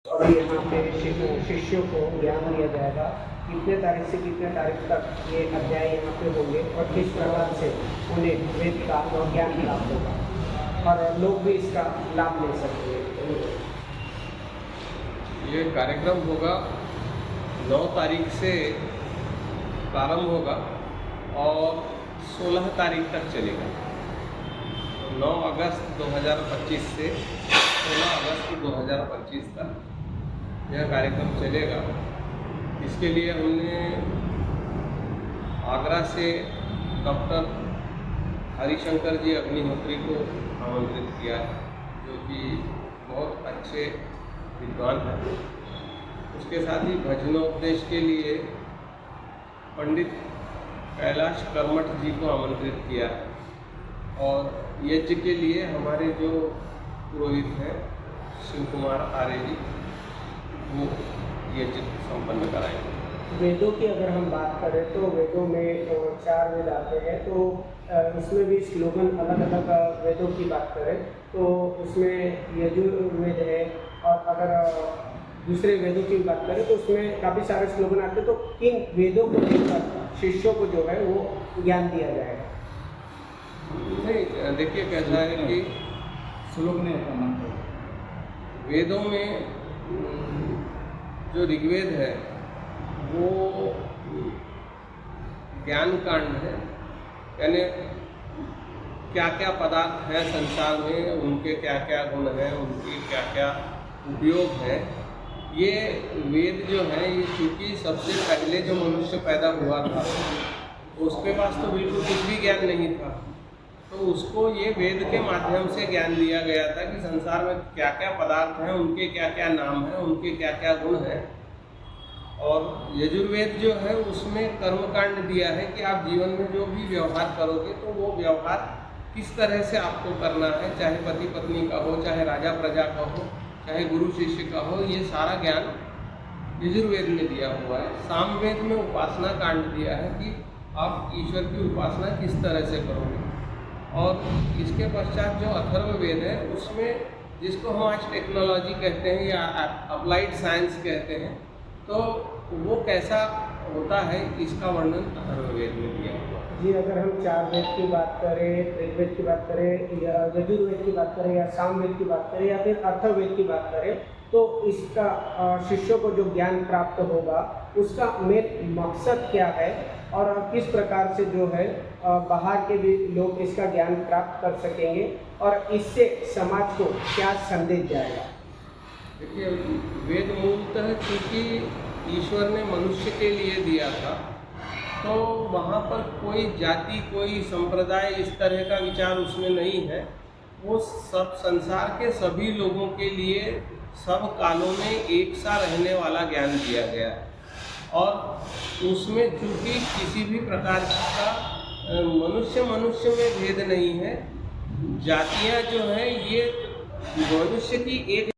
और यहाँ पे शिष्यों को ज्ञान दिया जाएगा कितने तारीख से कितने तारीख तक ये अध्याय यहाँ पे होंगे और किस प्रकार से उन्हें वेद का ज्ञान प्राप्त होगा और लोग भी इसका लाभ ले सकेंगे। ये कार्यक्रम होगा 9 तारीख से प्रारंभ होगा और 16 तारीख तक चलेगा। 9 अगस्त 2025 से 16 अगस्त 2025 तक यह कार्यक्रम चलेगा। इसके लिए हमने आगरा से डॉक्टर हरिशंकर जी अग्निहोत्री को आमंत्रित किया है, जो कि बहुत अच्छे विद्वान हैं। उसके साथ ही भजनोपदेश के लिए पंडित कैलाश कर्मठ जी को आमंत्रित किया है और यज्ञ के लिए हमारे जो पुरोहित हैं शिव कुमार आर्य जी, वो यज्ञ संपन्न कराएंगे। वेदों की अगर हम बात करें तो वेदों में 4 वेद आते हैं, तो इसमें भी स्लोगन अलग अलग वेदों की बात करें तो उसमें यजुर्वेद है, और अगर दूसरे वेदों की बात करें तो उसमें काफ़ी सारे स्लोगन आते हैं। तो किन वेदों को लेकर शिष्यों को जो है वो ज्ञान दिया जाएगा? नहीं, देखिए कैसा है कि श्लोक ने वेदों में जो ऋग्वेद है वो ज्ञान कांड है, यानी क्या क्या पदार्थ हैं संसार में, उनके क्या क्या गुण हैं, उनके क्या क्या उपयोग है। ये वेद जो है ये चूँकि सबसे पहले जो मनुष्य पैदा हुआ था उसके पास तो बिल्कुल कुछ भी ज्ञान नहीं था, तो उसको ये वेद के माध्यम से ज्ञान दिया गया था कि संसार में क्या क्या पदार्थ हैं, उनके क्या क्या नाम हैं, उनके क्या क्या गुण हैं। और यजुर्वेद जो है उसमें कर्मकांड दिया है कि आप जीवन में जो भी व्यवहार करोगे तो वो व्यवहार किस तरह से आपको करना है, चाहे पति पत्नी का हो, चाहे राजा प्रजा का हो, चाहे गुरु शिष्य का हो, ये सारा ज्ञान यजुर्वेद में दिया हुआ है। सामवेद में उपासना कांड दिया है कि आप ईश्वर की उपासना किस तरह से करोगे। और इसके पश्चात जो अथर्ववेद है उसमें, जिसको हम आज टेक्नोलॉजी कहते हैं या अप्लाइड साइंस कहते हैं, तो वो कैसा होता है इसका वर्णन अथर्ववेद में दिया हुआ है। जी, अगर हम 4 वेद की बात करें, ऋग्वेद की बात करें या यजुर्वेद की बात करें या सामवेद की बात करें या फिर अथर्ववेद की बात करें, तो इसका शिष्यों को जो ज्ञान प्राप्त होगा उसका मेन मकसद क्या है और किस प्रकार से जो है बाहर के भी लोग इसका ज्ञान प्राप्त कर सकेंगे और इससे समाज को क्या संदेश जाएगा? देखिए, वेद मूलतः चूँकि ईश्वर ने मनुष्य के लिए दिया था, तो वहाँ पर कोई जाति, कोई संप्रदाय इस तरह का विचार उसमें नहीं है। वो सब संसार के सभी लोगों के लिए सब कालों में एक सा रहने वाला ज्ञान दिया गया है। और उसमें चूँकि किसी भी प्रकार का मनुष्य में भेद नहीं है। जातियाँ जो हैं ये मनुष्य की एक